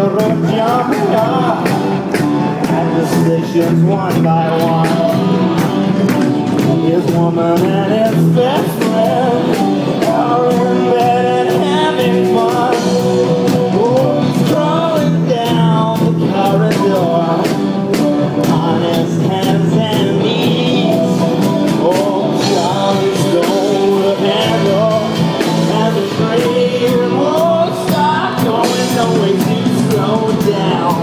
children jumping up at the stations one by one. His woman and his best friend are in bed and having fun. Oh, he's crawling down the corridor on his hands and knees. Oh, Charlie stole the handle and the train won't stop going, no way to slow down.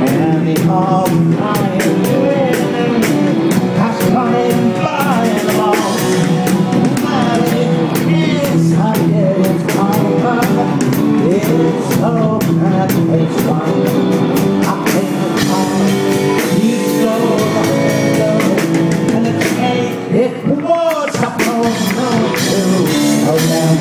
And the all-flying wind has come flying along. And it's higher, it's over, it's so bad, it's fun. I pay the car, he's so low, and the cake, it was supposed to slow down.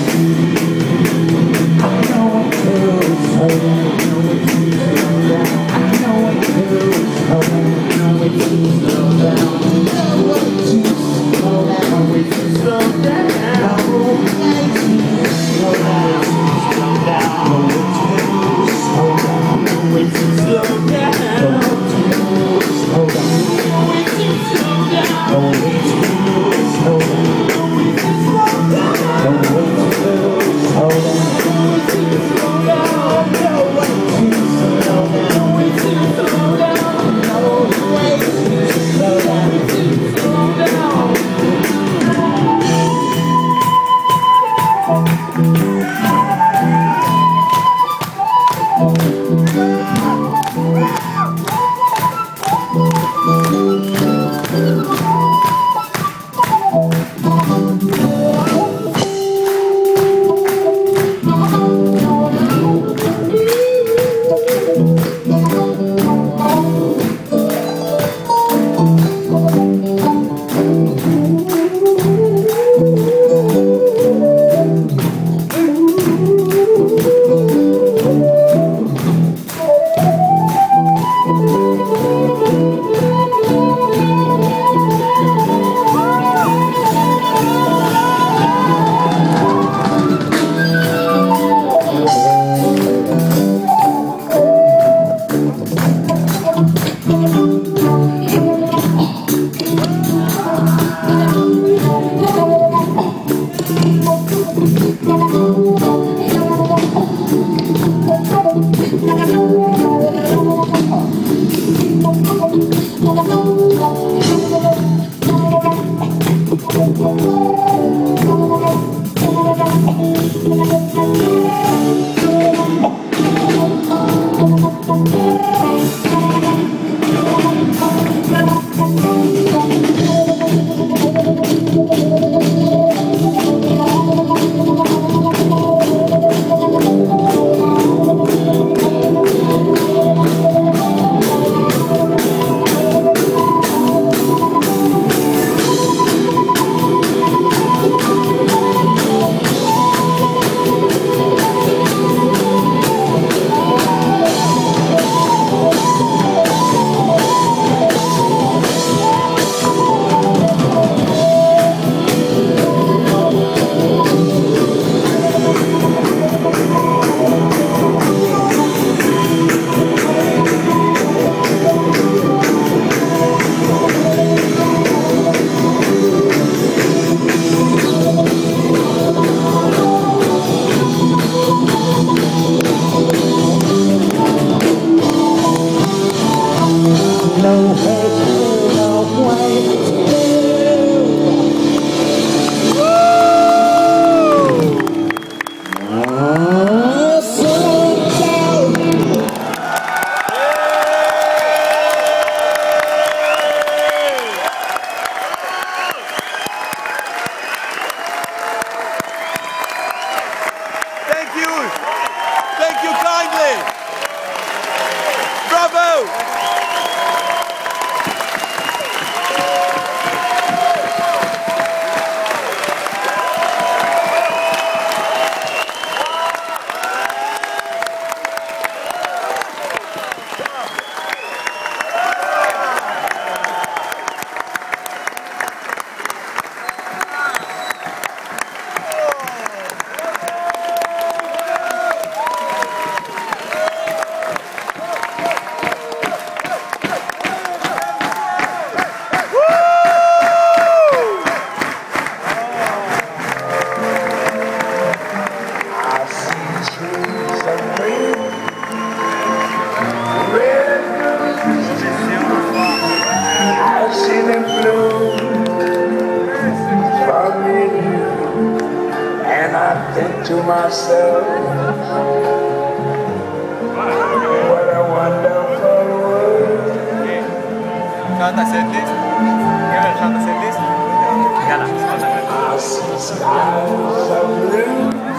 to myself, what a wonderful world. Canta setlist. Canta setlist. I see skies of blue.